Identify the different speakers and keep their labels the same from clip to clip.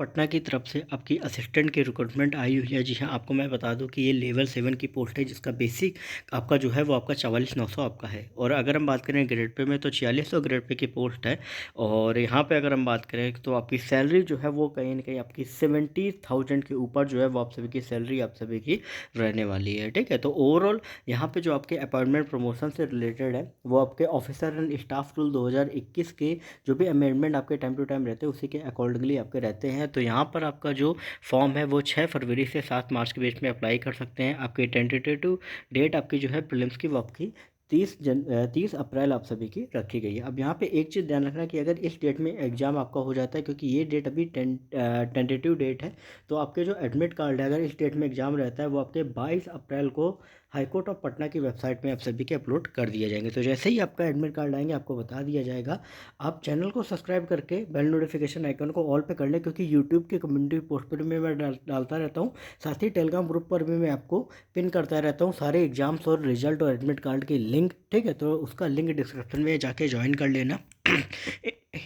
Speaker 1: पटना की तरफ से आपकी असिस्टेंट की रिक्रूटमेंट आई हुई है। जी हाँ, आपको मैं बता दूं कि ये लेवल 7 की पोस्ट है, जिसका बेसिक आपका जो है वो आपका 44,900 आपका है। और अगर हम बात करें ग्रेड पे में तो 4600 ग्रेड पे की पोस्ट है। और यहाँ पे अगर हम बात करें तो आपकी सैलरी जो है वो कहीं ना कहीं आपकी 70,000 के ऊपर जो है वो आप सभी की सैलरी आप सभी की रहने वाली है। ठीक है, तो ओवरऑल यहाँ पे जो आपके अपॉइंटमेंट प्रमोशन से रिलेटेड है वो आपके ऑफिसर एंड स्टाफ रूल 2021 के जो भी अमेंडमेंट आपके टाइम टू टाइम रहते हैं उसी के अकॉर्डिंगली आपके रहते हैं। तो यहाँ पर आपका जो फॉर्म है वो 6 फरवरी से 7 मार्च के बीच में अप्लाई कर सकते हैं। आपकी टेंटेटिव डेट आपकी जो है प्रीलिम्स की वो आपकी 30 अप्रैल आप सभी की रखी गई है। अब यहाँ पे एक चीज़ ध्यान रखना कि अगर इस डेट में एग्ज़ाम आपका हो जाता है, क्योंकि ये डेट अभी टेंटेटिव डेट है, तो आपके जो एडमिट कार्ड है अगर इस डेट में एग्ज़ाम रहता है वो आपके 22 अप्रैल को हाईकोर्ट ऑफ पटना की वेबसाइट में आप सभी के अपलोड कर दिए जाएंगे। तो जैसे ही आपका एडमिट कार्ड आएंगे आपको बता दिया जाएगा। आप चैनल को सब्सक्राइब करके बेल नोटिफिकेशन आइकन को ऑल पे कर लें, क्योंकि यूट्यूब के कम्युनिटी पोस्ट पर भी मैं डालता रहता हूँ। साथ ही टेलीग्राम ग्रुप पर भी मैं आपको पिन करता रहता हूँ सारे एग्जाम्स और रिजल्ट और एडमिट कार्ड की लिंक। ठीक है, तो उसका लिंक डिस्क्रिप्शन में जाके ज्वाइन कर लेना।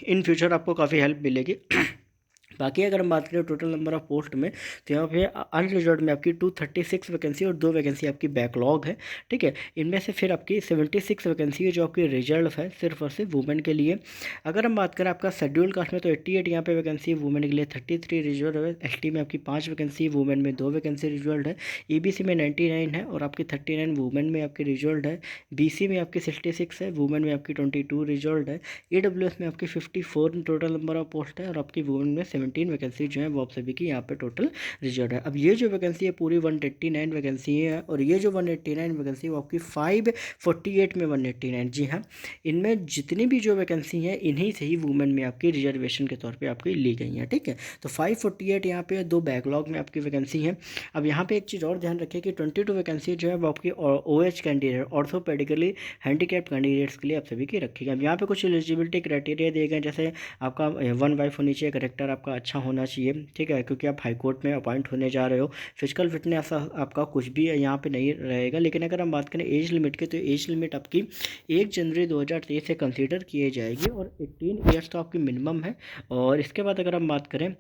Speaker 1: इन फ्यूचर आपको काफ़ी हेल्प मिलेगी। बाकी अगर हम बात करें टोटल नंबर ऑफ पोस्ट में, तो यहाँ पे अनरिजर्व में आपकी 236 वैकेंसी और 2 वैकेंसी आपकी बैकलॉग है। ठीक है, इनमें से फिर आपकी 76 वैकेंसी है जो आपकी रिजर्व है सिर्फ और सिर्फ वुमेन के लिए। अगर हम बात करें आपका शेड्यूल कास्ट में, तो 88 यहाँ पे वैकेंसी है वुमेन के लिए, 33 रिजर्व है। एसटी में आपकी 5 वैकेंसी, वुमेन में 2 वैकेंसी रिजर्व है। ईबीसी में 99 है और आपकी 39 वुमेन में आपकी रिजर्व है। बीसी में आपकी 66 है, वुमेन में आपकी 22 रिजर्व है। ईडब्ल्यूएस में आपकी 54 टोटल नंबर ऑफ पोस्ट है और आपकी वुमेन में 17 वैकेंसी जो है वो आप सभी की यहाँ पे टोटल रिजर्व है। अब ये जो वैकेंसी है पूरी 189 वैकेंसी है, और ये जो 189 वैकेंसी है वो आपकी 548 में 189। जी हाँ, इनमें जितनी भी जो वैकेंसी है इन्हीं से ही वुमेन में आपकी रिजर्वेशन के तौर पे आपकी ली गई हैं। ठीक है, तो 548 यहाँ पे 2 बैकलॉग में आपकी वैकेंसी है। अब यहाँ पे एक चीज़ और ध्यान रखिए कि 22 वैकेंसी जो है वो आपकी OH candidate, orthopaedically handicap candidates के लिए आप सभी की रखी गई। अब यहाँ पे कुछ एलिजिबिलिटी क्राइटेरिया दिए गए, जैसे आपका 1 वाइफ होनी चाहिए, करेक्टर आपका अच्छा होना चाहिए। ठीक है, क्योंकि आप हाई कोर्ट में अपॉइंट होने जा रहे हो। फिजिकल फिटनेस आपका कुछ भी यहाँ पे नहीं रहेगा। लेकिन अगर हम बात करें एज लिमिट की, तो एज लिमिट आपकी 1 जनवरी 2023 से कंसीडर किए जाएगी और 18 ईयर्स तो आपकी मिनिमम है। और इसके बाद अगर हम बात करें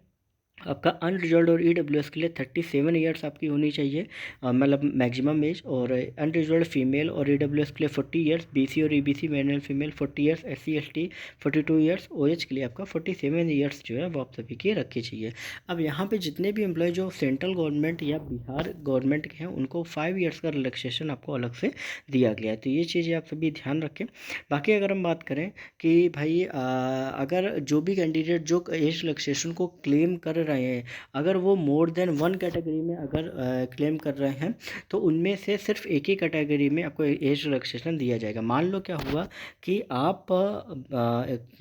Speaker 1: आपका अनरिजर्व्ड और ईडब्ल्यूएस के लिए 37 ईयर्स आपकी होनी चाहिए, मतलब मैक्सिमम एज। और अनरिजर्व्ड फीमेल और ईडब्ल्यूएस के लिए 40 ईयर्स, बीसी और EBC male and female 40 years, SC ST 42 years, OH के लिए आपका 47 ईयर्स जो है वो आप सभी की रखी चाहिए। अब यहाँ पे जितने भी एम्प्लॉय जो सेंट्रल गवर्नमेंट या बिहार गवर्नमेंट के हैं उनको 5 ईयर्स का रिलैक्सेशन आपको अलग से दिया गया है। तो ये चीज़ें आप सभी ध्यान रखें। बाकी अगर हम बात करें कि भाई अगर जो भी कैंडिडेट जो एज रिलैक्सेशन को क्लेम कर रहे हैं, अगर वो मोर देन 1 कैटेगरी में अगर क्लेम कर रहे हैं, तो उनमें से सिर्फ एक ही कैटेगरी में आपको एज रिलैक्सेशन दिया जाएगा। मान लो क्या हुआ कि आप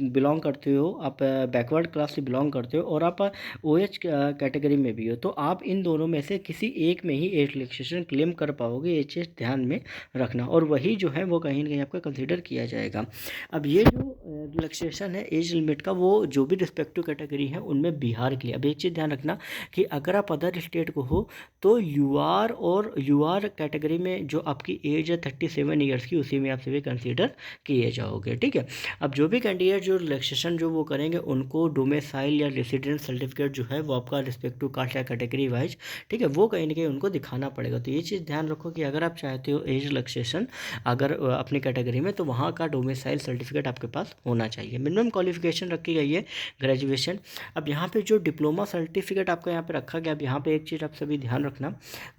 Speaker 1: बिलोंग करते हो, आप बैकवर्ड क्लास से बिलोंग करते हो और आप OH कैटेगरी में भी हो, तो आप इन दोनों में से किसी एक में ही एज रिलैक्सेशन क्लेम कर पाओगे। ये चीज़ ध्यान में रखना, और वही जो है वो कहीं ना कहीं आपका कंसिडर किया जाएगा। अब ये जो रिलैक्सेशन है एज लिमिट का, वो जो भी रिस्पेक्टिव कैटेगरी है उनमें बिहार के लिए। अब एक चीज़ ध्यान रखना कि अगर आप अदर स्टेट को हो तो यूआर कैटेगरी में जो आपकी एज है 37 ईयर्स की, उसी में आप सभी कंसीडर किए जाओगे। ठीक है, अब जो भी कैंडिडेट जो रिलैक्सेशन जो वो करेंगे उनको डोमिसाइल या रेसिडेंस सर्टिफिकेट जो है वो आपका रिस्पेक्टिव कास्ट या कैटेगरी वाइज, ठीक है, वो कहीं ना कहीं उनको दिखाना पड़ेगा। तो ये चीज़ ध्यान रखो कि अगर आप चाहते हो एज रिलैक्सेशन अगर अपनी कैटेगरी में, तो वहाँ का डोमिसाइल सर्टिफिकेट आपके पास होना चाहिए। मिनिमम क्वालिफिकेशन रखी गई है ग्रेजुएशन। अब यहाँ पे जो डिप्लोमा सर्टिफिकेट आपका यहाँ पे रखा गया, अब यहाँ पे एक चीज़ आप सभी ध्यान रखना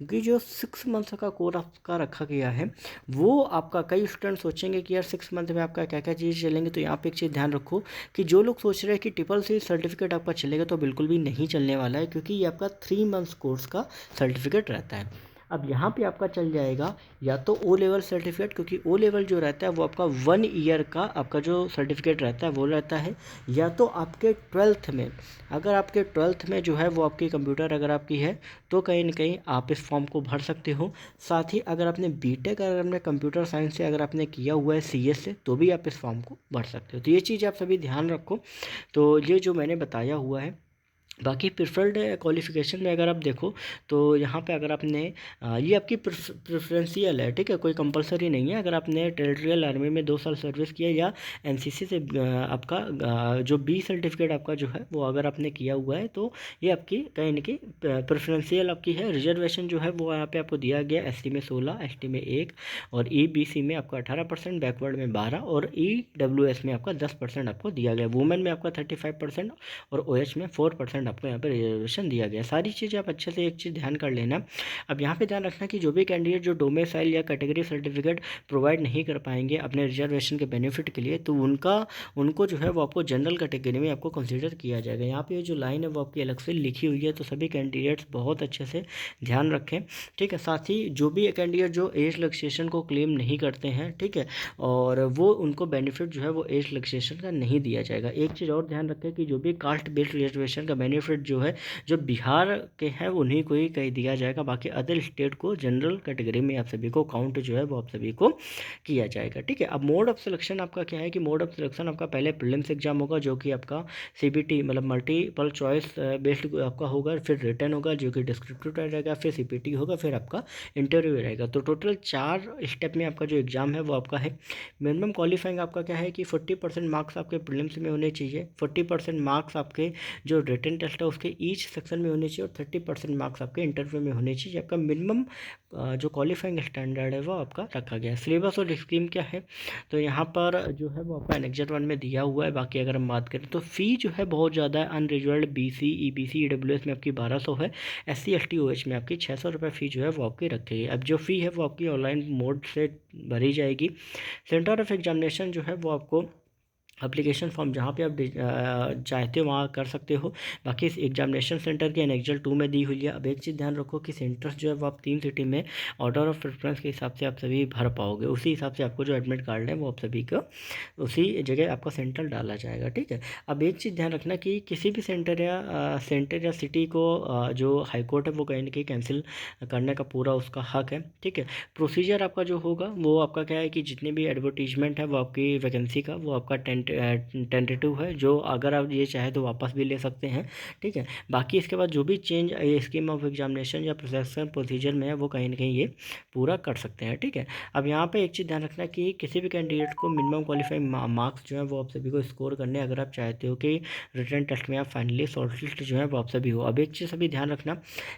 Speaker 1: कि जो 6 मंथ का कोर्स आपका रखा गया है वो आपका, कई स्टूडेंट सोचेंगे कि यार 6 मंथ में आपका क्या क्या चीज़ चलेंगे, तो यहाँ पे एक चीज़ ध्यान रखो कि जो लोग सोच रहे हैं कि CCC सर्टिफिकेट आपका चलेगा, तो बिल्कुल भी नहीं चलने वाला है, क्योंकि ये आपका 3 मंथ्स कोर्स का सर्टिफिकेट रहता है। अब यहाँ पे आपका चल जाएगा या तो O लेवल सर्टिफिकेट, क्योंकि O लेवल जो रहता है वो आपका 1 ईयर का आपका जो सर्टिफिकेट रहता है वो रहता है, या तो आपके 12th में, अगर आपके 12th में जो है वो आपकी कंप्यूटर अगर आपकी है तो कहीं ना कहीं आप इस फॉर्म को भर सकते हो। साथ ही अगर आपने बीटेक अगर आपने कंप्यूटर साइंस से अगर आपने किया हुआ है CS से, तो भी आप इस फॉर्म को भर सकते हो। तो ये चीज़ आप सभी ध्यान रखो। तो ये जो मैंने बताया हुआ है बाकी प्रिफर्ड क्वालिफ़िकेशन में अगर आप देखो तो यहाँ पे अगर आपने ये आपकी प्रेफरेंशियल है, ठीक है, कोई कंपलसरी नहीं है। अगर आपने टेरिटोरियल आर्मी में 2 साल सर्विस किया या एनसीसी से आपका जो बी सर्टिफिकेट आपका जो है वो अगर आपने किया हुआ है तो ये आपकी कहीं ना कहीं प्रेफरेंशियल आपकी है। रिजर्वेशन जो है वो यहाँ पे आपको दिया गया, एसटी में 16, एसटी में 1 और ईबीसी में आपका 18%, बैकवर्ड में 12 और ईडब्ल्यूएस में आपका 10% आपको दिया गया। वुमेन में आपका 35% और ओएच में 4% आपको यहाँ पे रिजर्वेशन दिया गया। सारी चीज़ें आप अच्छे से एक चीज़ ध्यान कर लेना। अब यहाँ पे ध्यान रखना कि जो भी कैंडिडेट जो डोमिसाइल या कैटेगरी सर्टिफिकेट प्रोवाइड नहीं कर पाएंगे अपने रिजर्वेशन के बेनिफिट के लिए, तो उनको जो है वो आपको जनरल कैटेगरी में आपको कंसिडर किया जाएगा। यहाँ पे जो लाइन है वो आपकी अलग से लिखी हुई है, तो सभी कैंडिडेट्स बहुत अच्छे से ध्यान रखें, ठीक है। साथ ही जो भी कैंडिडेट जो एज रिलैक्सेशन को क्लेम नहीं करते हैं, ठीक है, और वो उनको बेनिफिट जो है वो एज रिलैक्सेशन का नहीं दिया जाएगा। एक चीज़ और ध्यान रखें कि जो भी कास्ट बेस्ड रिजर्वेशन का बेनिफिट जो है जो बिहार के हैं उन्हीं को ही कहीं दिया जाएगा, बाकी अदर स्टेट को जनरल कैटेगरी में आप सभी को काउंट जो है वो आप सभी को किया जाएगा, ठीक है। अब मोड ऑफ सिलेक्शन आपका क्या है कि मोड ऑफ सिलेक्शन आपका पहले प्रीलिम्स एग्जाम होगा जो कि आपका सीबीटी मतलब मल्टीपल चॉइस बेस्ड आपका होगा, फिर रिटर्न होगा जो कि डिस्क्रिप्टिव रहेगा, फिर सीपीटी होगा, फिर आपका इंटरव्यू रहेगा। तो टोटल 4 स्टेप में आपका जो एग्ज़ाम है वो आपका है। मिनिमम क्वालिफाइंग आपका क्या है कि 40% मार्क्स आपके प्रीलिम्स में होने चाहिए, 40% मार्क्स आपके जो रिटन टेस्ट है उसके ईच सेक्शन में होने चाहिए और 30% मार्क्स आपके इंटरव्यू में होने चाहिए। आपका मिनिमम जो क्वालिफाइंग स्टैंडर्ड है वो आपका रखा गया है। सिलेबस और स्कीम क्या है तो यहाँ पर जो है वो आपका एनेक्जर 1 में दिया हुआ है। बाकी अगर हम बात करें तो फ़ी जो है बहुत ज़्यादा है। अनरिजर्व्ड बीसी, ईबीसी, ईडब्ल्यूएस में आपकी 1200 है, एससी, एसटी, ओएच में आपकी 600 रुपये फ़ी जो है वो आपकी रखी है। अब जो फ़ी है वो आपकी ऑनलाइन मोड से भरी जाएगी। सेंटर ऑफ एग्जामिनेशन जो है वो आपको एप्लीकेशन फॉर्म जहाँ पे आप चाहते हो वहाँ कर सकते हो। बाकी इस एग्जामिनेशन सेंटर की एनेक्जर 2 में दी हुई है। अब एक चीज़ ध्यान रखो कि सेंटर्स जो है वो आप 3 सिटी में ऑर्डर ऑफ प्रेफरेंस के हिसाब से आप सभी भर पाओगे, उसी हिसाब से आपको जो एडमिट कार्ड है वो आप सभी को उसी जगह आपका सेंटर डाला जाएगा, ठीक है। अब एक चीज़ ध्यान रखना कि किसी भी सेंटर या सिटी को जो हाईकोर्ट है वो कहीं ना कहीं कैंसिल करने का पूरा उसका हक है, ठीक है। प्रोसीजर आपका जो होगा वो आपका क्या है कि जितने भी एडवर्टीजमेंट है वो आपकी वैकेंसी का वो आपका टेंटेटिव है, जो अगर आप ये चाहे तो वापस भी ले सकते हैं, ठीक है। बाकी इसके बाद जो भी चेंज स्कीम ऑफ एग्जामिनेशन या प्रोसेसन प्रोसीजर में है वो कहीं ना कहीं ये पूरा कर सकते हैं, ठीक है। अब यहाँ पे एक चीज़ ध्यान रखना कि किसी भी कैंडिडेट को मिनिमम क्वालिफाइंग मार्क्स जो है वो आप सभी को स्कोर करने अगर आप चाहते हो कि रिटन टेस्ट में आप फाइनली शॉर्टलिस्ट जो है वो आप सभी हो। अब एक चीज़ सभी ध्यान रखना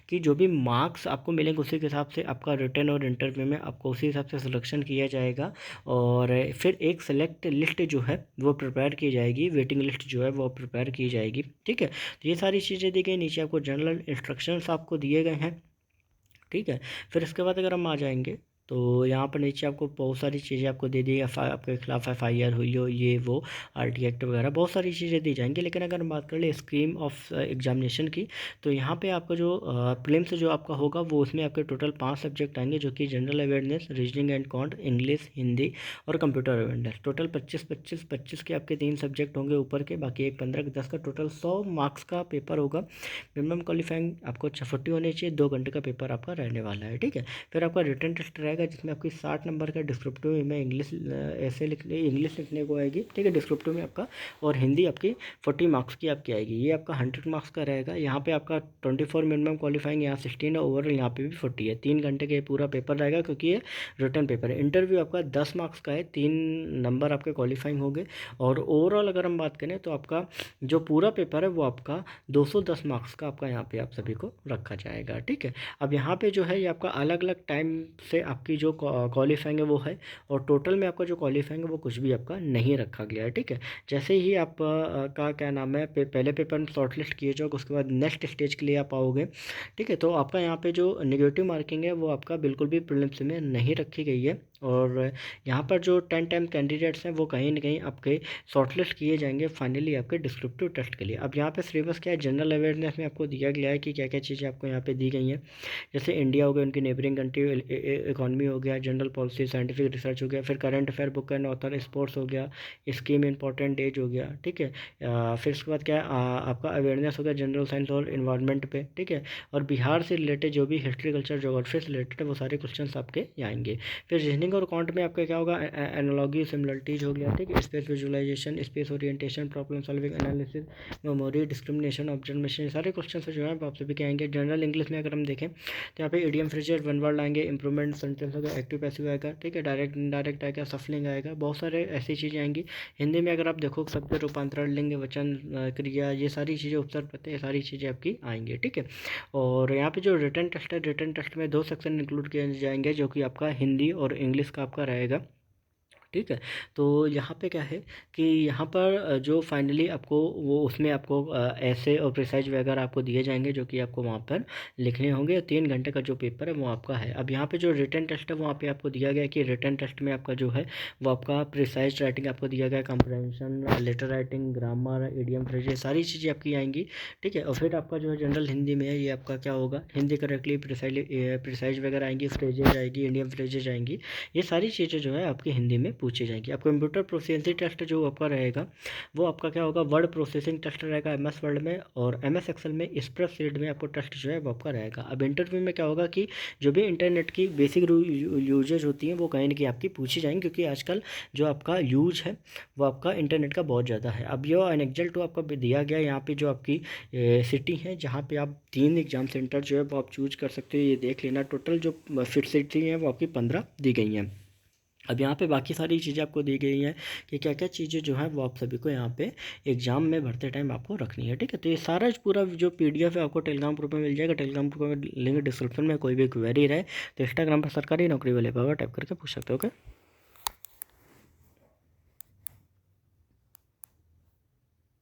Speaker 1: कि जो भी मार्क्स आपको मिलेंगे उसी के हिसाब से आपका रिटन और इंटरव्यू में आपको उसी हिसाब से सिलेक्शन किया जाएगा और फिर एक सेलेक्ट लिस्ट जो है वो प्रिपेयर की जाएगी, वेटिंग लिस्ट जो है वो प्रिपेयर की जाएगी, ठीक है। तो ये सारी चीज़ें दी गई, नीचे आपको जनरल इंस्ट्रक्शंस आपको दिए गए हैं, ठीक है। फिर इसके बाद अगर हम आ जाएंगे तो यहाँ पर नीचे आपको बहुत सारी चीज़ें आपको दे दी, आपके खिलाफ एफआईआर हुई हो ये वो, आरटी एक्ट वगैरह बहुत सारी चीज़ें दी जाएंगी। लेकिन अगर हम बात कर ले स्कीम ऑफ एग्जामिनेशन की तो यहाँ पे आपका जो प्रीलिम्स जो आपका होगा वो उसमें आपके टोटल 5 सब्जेक्ट आएंगे जो कि general awareness, reasoning and can't, English, Hindi और कंप्यूटर अवेयरनेस। टोटल 25 के आपके 3 सब्जेक्ट होंगे ऊपर के, बाकी एक 15 10 का टोटल 100 मार्क्स का पेपर होगा। मिनिमम क्वालिफाइंग आपको 40 होनी चाहिए, 2 घंटे का पेपर आपका रहने वाला है, ठीक है। फिर आपका रिटन टेस्ट रहेगा जिसमें आपकी 60 नंबर का डिस्क्रिप्टिव में इंग्लिश इंग्लिश लिखने को आएगी, ठीक है, डिस्क्रिप्टिव में आपका, और हिंदी आपकी 40 मार्क्स की आपकी आएगी। ये आपका 100 मार्क्स का रहेगा। यहाँ पे आपका 24 मिनिमम क्वालिफाइंग, यहाँ 16 है, ओवरऑल यहाँ पे भी 40 है। 3 घंटे के पूरा पेपर रहेगा क्योंकि ये रिटर्न पेपर है। इंटरव्यू आपका 10 मार्क्स का है, 3 नंबर आपके क्वालिफाइंग होंगे और ओवरऑल अगर हम बात करें तो आपका जो पूरा पेपर है वो आपका 210 मार्क्स का आपका यहाँ पे आप सभी को रखा जाएगा, ठीक है। अब यहाँ पे जो है ये आपका अलग अलग टाइम से आपकी जो क्वालिफाइंग है वो है और टोटल में आपका जो क्वालिफाइंग है वो कुछ भी आपका नहीं रखा गया है, ठीक है। जैसे ही आप का क्या नाम है पहले पेपर में शॉर्टलिस्ट किए जाओगे उसके बाद नेक्स्ट स्टेज के लिए आप आओगे, ठीक है। तो आपका यहाँ पे जो नेगेटिव मार्किंग है वो आपका बिल्कुल भी प्रीलिम्स में नहीं रखी गई है और यहाँ पर जो 10 टाइम कैंडिडेट्स हैं वो कहीं ना कहीं आपके शॉर्टलिस्ट किए जाएंगे फाइनली आपके डिस्क्रिप्टिव टेस्ट के लिए। अब यहाँ पे सिलेबस क्या है, जनरल अवेयरनेस में आपको दिया गया है कि क्या क्या चीज़ें आपको यहाँ पे दी गई हैं। जैसे इंडिया हो गया, उनकी नेबरिंग कंट्री, इकॉनमी हो गया, जनरल पॉलिसी, साइंटिफिक रिसर्च हो गया, फिर current affair book and author, sports हो गया, स्कीम इंपॉर्टेंट एज हो गया, ठीक है। फिर उसके बाद क्या है आपका अवेयरनेस हो गया जनरल साइंस और इन्वायरमेंट पे, ठीक है। और बिहार से रिलेटेड जो भी हिस्ट्री, कल्चर, जोग्राफी से रिलेटेड है वो सारे क्वेश्चन आपके आएंगे। फिर रीजनिंग स्पेलिंग और काउंट में आपका क्या होगा, एनालॉजी सिमिलरिटीज हो गया, ठीक है, space visualization, space orientation, problem solving, analysis, memory, discrimination, observation, सारे क्वेश्चन जो है आप सभी के आएंगे। जनरल इंग्लिश में अगर हम देखें तो यहाँ पे इडियम फ्रेजेस, वन वर्ड आएंगे, इंप्रूवमेंट सेंटेंस होगा, एक्टिव पैसिव आएगा, ठीक है, डायरेक्ट इनडायरेक्ट आएगा, सफलिंग आएगा, बहुत सारे ऐसी चीज़ें आएंगी। हिंदी में अगर आप देखो शब्द रूपांतरण, लिंग, वचन, क्रिया, ये सारी चीज़ें, उत्तर प्रत्यय, ये सारी चीज़ें आपकी आएंगी, ठीक है। और यहाँ पे जो रिटन टेस्ट है, रिटन टेस्ट में 2 सेक्शन इंक्लूड किए जाएंगे जो कि आपका हिंदी और इंग्लिश का आपका रहेगा, ठीक है। तो यहाँ पे क्या है कि यहाँ पर जो फाइनली आपको वो उसमें आपको ऐसे और प्रिसाइज वगैरह आपको दिए जाएंगे जो कि आपको वहाँ पर लिखने होंगे। 3 घंटे का जो पेपर है वो आपका है। अब यहाँ पे जो रिटन टेस्ट है वहाँ पे आपको दिया गया है कि रिटन टेस्ट में आपका जो है वो आपका प्रिसाइज राइटिंग आपको दिया गया है, comprehension, letter writing, grammar, idiom phrases, सारी चीज़ें आपकी आएंगी, ठीक है। और फिर आपका जो है जनरल हिंदी में है, ये आपका क्या होगा, हिंदी करेक्टली प्रिसाइज वगैरह आएंगी, फ्रेजेज आएगी, इंडियन फ्रेजेज आएंगी, ये सारी चीज़ें जो है आपकी हिंदी में पूछी जाएंगी। अब कंप्यूटर प्रोफिशिएंसी टेस्ट जो आपका रहेगा वो आपका क्या होगा, वर्ड प्रोसेसिंग टेस्ट रहेगा एमएस वर्ड में, और एमएस एक्सेल में स्प्रेडशीट में आपको टेस्ट जो है वो आपका रहेगा। अब इंटरव्यू में क्या होगा कि जो भी इंटरनेट की बेसिक यूजेज होती हैं वो कहीं ना कहीं आपकी पूछी जाएंगी, क्योंकि आजकल जो आपका यूज है वो आपका इंटरनेट का बहुत ज़्यादा है। अब ये एनेक्जल टू आपका दिया गया यहाँ पे जो आपकी सिटी है जहाँ पे आप 3 एग्जाम सेंटर जो है वो आप चूज कर सकते हो, ये देख लेना। टोटल जो फिट सिटी हैं वो आपकी 15 दी गई हैं। अब यहाँ पे बाकी सारी चीज़ें आपको दी गई हैं कि क्या क्या चीज़ें जो है वो आप सभी को यहाँ पे एग्जाम में भरते टाइम आपको रखनी है, ठीक है। तो ये सारा पूरा जो पीडीएफ है आपको टेलीग्राम ग्रुप में मिल जाएगा। टेलीग्राम ग्रुप में लिंक डिस्क्रिप्शन में, कोई भी क्वेरी रहे तो इंस्टाग्राम पर सरकारी नौकरी वाले पर टाइप करके पूछ सकते हो, ओके।